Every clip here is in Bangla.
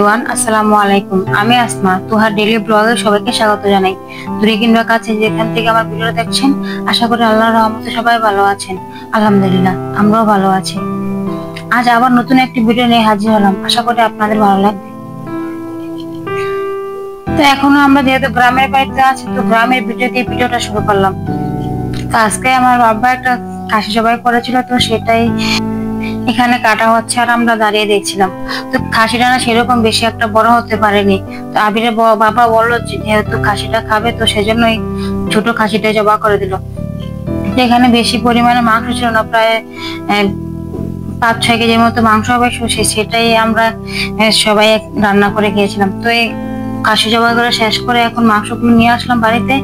এভরিওয়ান, আসসালামু আলাইকুম। আমি আসমা, তোহার ডেইলি ব্লগে সবাইকে স্বাগত জানাই। দূরে কিংবা কাছে যেখান থেকে আমার ভিডিও দেখছেন, আশা করি আল্লাহর রহমতে সবাই ভালো আছেন। আলহামদুলিল্লাহ, আমরাও ভালো আছি। আজ আবার নতুন একটি ভিডিও নিয়ে হাজির হলাম, আশা করি আপনাদের ভালো লাগবে। তো এখনো আমরা যেহেতু গ্রামের বাড়িতে আছি, তো গ্রামের ভিডিও দিয়ে ভিডিওটা শুরু করলাম। তো আজকে আমার বাবা একটা খাসি জবাই করেছিল, তো সেটাই এখানে কাটা হচ্ছে আর আমরা দাঁড়িয়ে দেখছিলাম। তো খাসিটা না সেরকম বেশি একটা বড় হতে পারেনি। তো আবিরের বাবা বললো যেহেতু খাসিটা খাবে, তো সেজন্যই ছোট খাসিটা জবা করে দিল। এখানে বেশি পরিমাণে মাংস ছিল না, প্রায় 5-6 কেজির মতো মাংস হবে। সেটাই আমরা সবাই রান্না করে খেয়েছিলাম। তো এই খাসি জবাই করে শেষ করে এখন মাংসগুলো নিয়ে আসলাম বাড়িতে,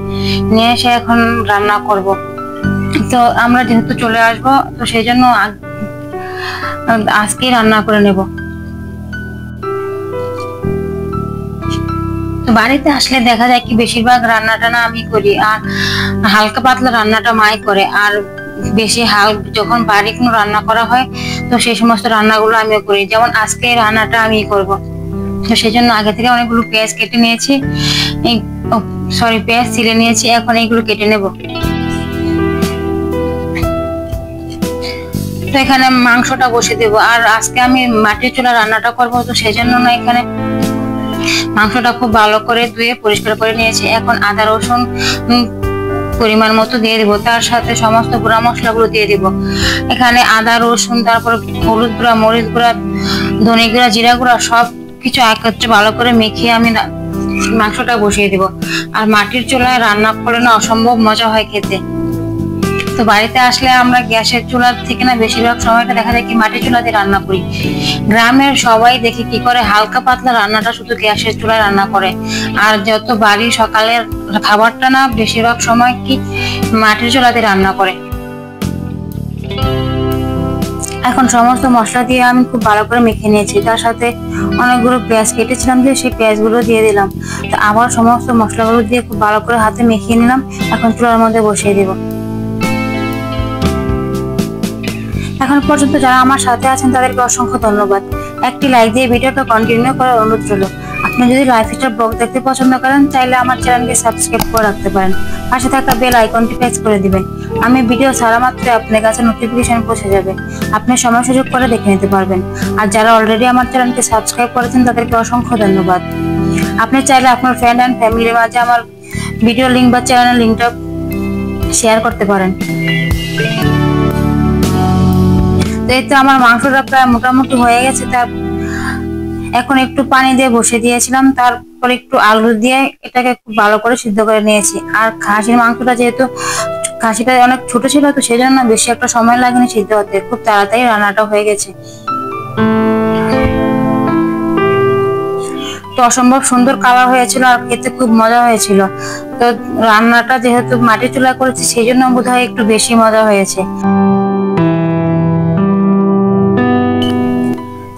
নিয়ে এসে এখন রান্না করব। তো আমরা যেহেতু চলে আসবো, তো সেই জন্য আজকে রান্না করে নেব। তো বাড়িতে আসলে দেখা যায় কি বেশিরভাগ রান্নাটা না আমি করি, আর হালকা পাতলা রান্নাটা মাই করে। আর বেশি যখন বাড়ি কোনো রান্না করা হয়, তো সেই সমস্ত রান্নাগুলো আমিও করি। যেমন আজকে রান্নাটা আমি করব, তো সেই জন্য আগে থেকে অনেকগুলো পেঁয়াজ কেটে নিয়েছি, পেঁয়াজ ছিলে নিয়েছি। এখন এইগুলো কেটে নেব। তো এখানে মাংসটা বসে দেবো। আর আজকে আমি মাটির চুলা রান্নাটা করবো, তো সেই জন্য না এখানে মাংসটা খুব ভালো করে ধুয়ে পরিষ্কার করে নিয়েছি। এখন আদা রসুন পরিমাণ মতো দিয়ে দিব, তার সাথে সমস্ত গুঁড়া মশলাগুলো দিয়ে দিব। এখানে আদা রসুন, তারপর হলুদ গুঁড়া, মরিচ গুঁড়া, ধনে গুঁড়া, জিরা গুঁড়া সব কিছু একত্রে ভালো করে মেখে আমি মাংসটা বসিয়ে দিব। আর মাটির চুলায় রান্না করে না অসম্ভব মজা হয় খেতে। তো বাড়িতে আসলে আমরা গ্যাসের চুলার থেকে না বেশিরভাগ সময়টা দেখা যায় কি মাটির চুলাতে রান্না করি। গ্রামের সবাই দেখি কি করে হালকা পাতলা রান্নাটা শুধু গ্যাসের চুলায় রান্না করে। আর যত বাড়ি সকালের খাবারটা না বেশিরভাগ সময় কি মাটির চুলাতে রান্না করে। এখন সমস্ত মশলা দিয়ে আমি খুব ভালো করে মেখে নিয়েছি। তার সাথে অনেকগুলো পেঁয়াজ কেটেছিলাম, যে সেই পেঁয়াজগুলো দিয়ে দিলাম। তো আবার সমস্ত মশলাগুলো দিয়ে খুব ভালো করে হাতে মেখে নিলাম। এখন চুলার মধ্যে বসিয়ে দিব। এখন পর্যন্ত যারা আমার সাথে আছেন তাদেরকে অসংখ্য ধন্যবাদ। একটি লাইক দিয়ে ভিডিওটা কন্টিনিউ করার অনুরোধ রইল। আপনি যদি লাইফস্টাইল ব্লগ দেখতে পছন্দ করেন, চাইলে আমার চ্যানেলকে সাবস্ক্রাইব করে রাখতে পারেন। পাশে থাকা বেল আইকনটি প্রেস করে দিবেন। আমি ভিডিও ছাড়া মাত্র আপনার কাছে নোটিফিকেশন পৌঁছে যাবে। আপনি সময় সুযোগ করে দেখে নিতে পারবেন। আর যারা অলরেডি আমার চ্যানেলকে সাবস্ক্রাইব করেছেন তাদেরকে অসংখ্য ধন্যবাদ। আপনি চাইলে আপনার ফ্রেন্ড অ্যান্ড ফ্যামিলির মাঝে আমার ভিডিও লিঙ্ক বা চ্যানেলের লিঙ্কটা শেয়ার করতে পারেন। এই তো আমার মাংসটা প্রায় মোটামুটি হয়ে গেছে। তার এখন একটু পানি দিয়ে বসে দিয়েছিলাম, তারপর একটু আলু দিয়ে এটাকে খুব ভালো করে সিদ্ধ করে নিয়েছি। আর খাসির মাংসটা যেহেতু খাসিটা অনেক ছোট ছিল, তো সেই জন্য বেশি একটা সময় লাগেনি সিদ্ধ হতে, খুব তাড়াতাড়ি রান্নাটা হয়ে গেছে। তো অসম্ভব সুন্দর কালার হয়েছিল আর খেতে খুব মজা হয়েছিল। তো রান্নাটা যেহেতু মাটির চুলায় করেছি, সেই জন্য বোধহয় একটু বেশি মজা হয়েছে।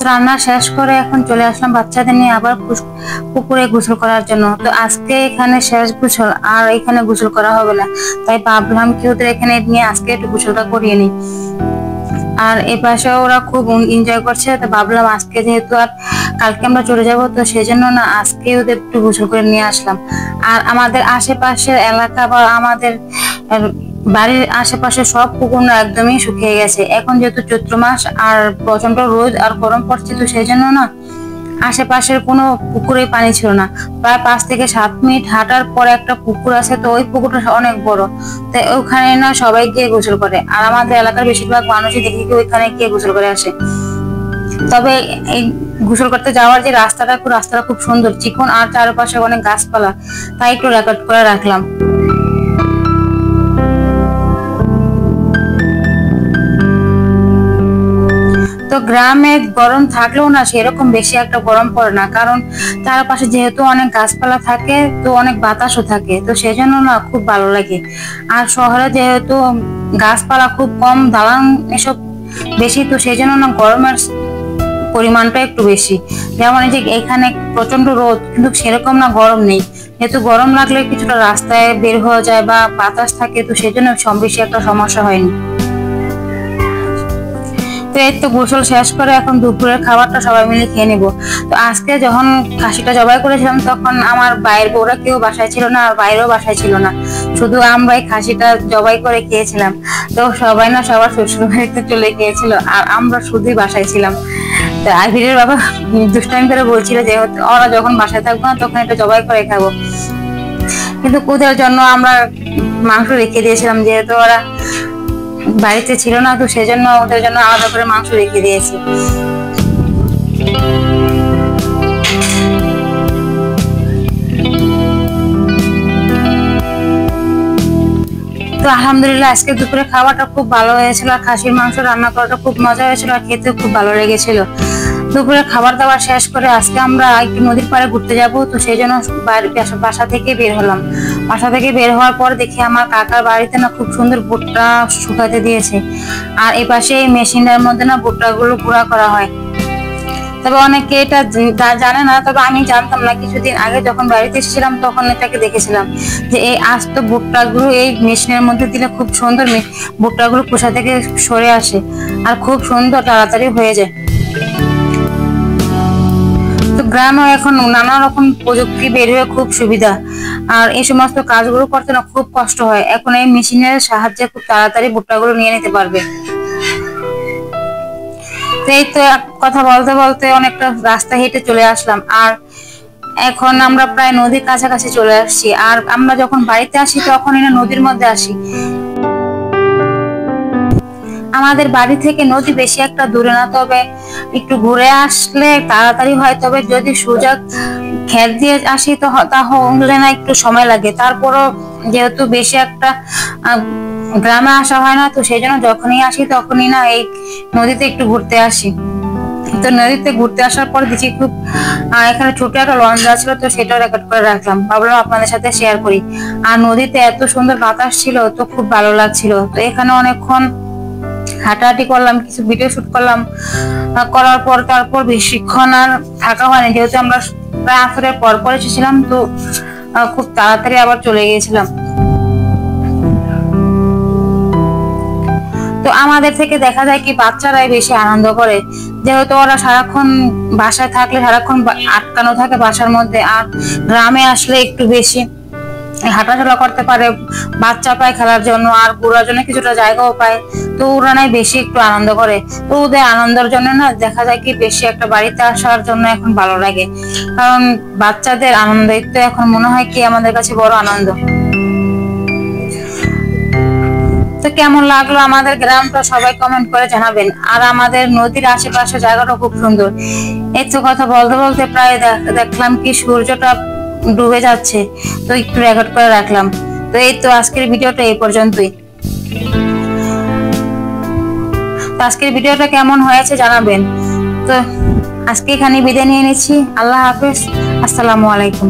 রান্না শেষ করে এখন চলে আসলাম বাচ্চাদের নিয়ে আবার পুকুরে গোসল করার জন্য। তো আজকে এখানে শেষ গোসল, আর এখানে গোসল করা হবে না, তাই ভাবলাম কি ওদের এখানে নিয়ে আজকে একটু গোসলটা করিয়ে নিই। আর এই পাশে ওরা খুব এনজয় করছে, তো ভাবলাম আজকে যেহেতু আর কালকে আমরা চলে যাব, তো সেজন্য না আজকে ওদের একটু গোসল করে নিয়ে আসলাম। আর আমাদের আশেপাশের এলাকা বা আমাদের বাড়ির আশেপাশে সব পুকুর না একদমই শুকিয়ে গেছে। এখন যেহেতু চৈত্র মাস আর প্রচন্ড রোদ আর গরম পড়ছে, তো সেই জন্য না আশেপাশের কোনো পুকুরে পানি ছিল না। প্রায় 5 থেকে 7 মিনিট হাঁটার পরে একটা পুকুর আছে, তো ওই পুকুরটা অনেক বড়। তাই ওখানে না সবাই গিয়ে গোসল করে। আর আমাদের এলাকার বেশিরভাগ মানুষই দেখি ওইখানে গিয়ে গোসল করে আসে। তবে এই গোসল করতে যাওয়ার যে রাস্তাটা খুব সুন্দর, চিকন, আর চারপাশে অনেক গাছপালা, তাই একটু রেকর্ড করে রাখলাম। তো গ্রামে গরম থাকলেও না সেরকম বেশি একটা গরম পড়ে না, কারণ চারপাশে যেহেতু অনেক গাছপালা থাকে, তো অনেক বাতাসও থাকে, তো সেজন্য না খুব ভালো লাগে। আর শহরে যেহেতু গাছপালা খুব কম, দালান এসব বেশি, তো সেই জন্য না গরমের পরিমাণটা একটু বেশি। যেমন এই যে এখানে প্রচন্ড রোদ, কিন্তু সেরকম না গরম নেই। যেহেতু গরম লাগলে কিছুটা রাস্তায় বের হয়ে যায় বা বাতাস থাকে, তো সেই জন্য বেশি একটা সমস্যা হয়নি। তো এই তো গোসল শেষ করে এখন দুপুরের খাবারটা সবাই মিলে খেয়ে নিব। তো আজকে যখন খাসিটা জবাই করেছিলাম তখন আমার বাইরের বউরা কেউ বাসায় ছিল না, আর বাইরেও বাসায় ছিল না, শুধু আমরাই খাসিটা জবাই করে খেয়েছিলাম। তো সবাই না সবার শ্বশুর বাড়িতে চলে গিয়েছিল আর আমরা শুধুই বাসায় ছিলাম। তো আইভিরের বাবা দুষ্টাইম করে বলছিল যে ওরা যখন বাসায় থাকবো না তখন এটা জবাই করে খাবো, কিন্তু ওদের জন্য আমরা মাংস রেখে দিয়েছিলাম, যেহেতু ওরা বাড়িতে ছিল না, তো সেজন্য ওদের জন্য আলাদা করে মাংস রেখে দিয়েছি। তো আলহামদুলিল্লাহ আজকে দুপুরে খাবারটা খুব ভালো হয়েছিল, আর খাসির মাংস রান্না করাটা খুব মজা হয়েছিল, আর খেতে খুব ভালো লেগেছিল। দুপুরে খাবার দাবার শেষ করে আজকে আমরা একটু নদীর পাড়ে ঘুরতে যাব, তো সেই জন্য বাসা থেকে বের হলাম। বাসা থেকে বের হওয়ার পর দেখি আমার কাকার বাড়িতে না খুব সুন্দর ভুট্টা শুকাতে দিয়েছে, আর এই পাশে এই মেশিনের মধ্যে না ভুট্টাগুলো গুঁড়া করা হয়। তবে অনেকে এটা জানে না, তবে আমি জানতাম না। কিছুদিন আগে যখন বাড়িতে এসেছিলাম তখন এটাকে দেখেছিলাম যে এই আস্ত ভুট্টাগুলো এই মেশিনের মধ্যে দিলে খুব সুন্দর ভুট্টাগুলো খোসা থেকে সরে আসে আর খুব সুন্দর তাড়াতাড়ি হয়ে যায়। তো গ্রামে এখন নানা রকম প্রযুক্তি বের হয়ে খুব সুবিধা, আর এই সমস্ত কাজগুলো করতে না খুব কষ্ট হয়। এখন এই মেশিনের সাহায্যে খুব তাড়াতাড়ি ভুট্টাগুলো নিয়ে নিতে পারবে। এই তো কথা বলতে বলতে অনেকটা রাস্তা হেঁটে চলে আসলাম, আর এখন আমরা প্রায় নদীর কাছাকাছি চলে আসছি। আর আমরা যখন বাড়িতে আসি তখন এটা নদীর মধ্যে আসি। আমাদের বাড়ি থেকে নদী বেশি একটা দূরে না, তবে একটু ঘুরে আসলে তাড়াতাড়ি হয়। তবে যদি সোজা খেত দিয়ে আসি তো তাহলে না একটু সময় লাগে। তারপরও যেহেতু বেশি একটা গ্রামে আসা হয় না, তো সেই জন্য যখনই আসি তখনই না এই নদীতে একটু ঘুরতে আসি। তো নদীতে ঘুরতে আসার পর দেখি খুব এখানে ছোট একটা লঞ্চ ছিল, তো সেটাও রেকর্ড করে রাখলাম, ভাবলাম আপনাদের সাথে শেয়ার করি। আর নদীতে এত সুন্দর বাতাস ছিল, তো খুব ভালো লাগছিল। তো এখানে অনেকক্ষণ হাঁটাহাঁটি করলাম, কিছু ভিডিও শুট করলাম। করার পর তারপর বেশিক্ষণ আর থাকা হয়নি, যেহেতু আমরা প্রায় আসরের পর এসেছিলাম, তো খুব তাড়াতাড়ি আবার চলে গিয়েছিলাম। তো আমাদের থেকে দেখা যায় কি বাচ্চারাই বেশি আনন্দ করে, যেহেতু ওরা সারাক্ষণ বাসায় থাকলে সারাক্ষণ আটকানো থাকে বাসার মধ্যে, আর গ্রামে আসলে একটু বেশি হাঁটাচলা করতে পারে, বাচ্চা পায় খেলার জন্য, আর ঘোরার জন্য কিছুটা জায়গাও পায়। তো ওরা নাই বেশি একটু আনন্দ করে। তো ওদের আনন্দের জন্য না দেখা যায় কি বেশি একটা বাড়িতে আসার জন্য এখন ভালো লাগে, কারণ বাচ্চাদের আনন্দই তো এখন মনে হয় কি আমাদের কাছে বড় আনন্দ। তো কেমন লাগলো আমাদের গ্রামটা সবাই কমেন্ট করে জানাবেন। আর আমাদের নদীর আশেপাশে জায়গাটা খুব সুন্দর। এই তো কথা বলতে বলতে প্রায় দেখলাম কি সূর্যটা ডুবে যাচ্ছে, তো একটু রেকর্ড করে রাখলাম। তো এই তো আজকের ভিডিওটা এই পর্যন্তই। তো আজকের ভিডিওটা কেমন হয়েছে জানাবেন। তো আজকে এখানে বিদায় নিয়ে নিচ্ছি। আল্লাহ হাফেজ, আসসালামু আলাইকুম।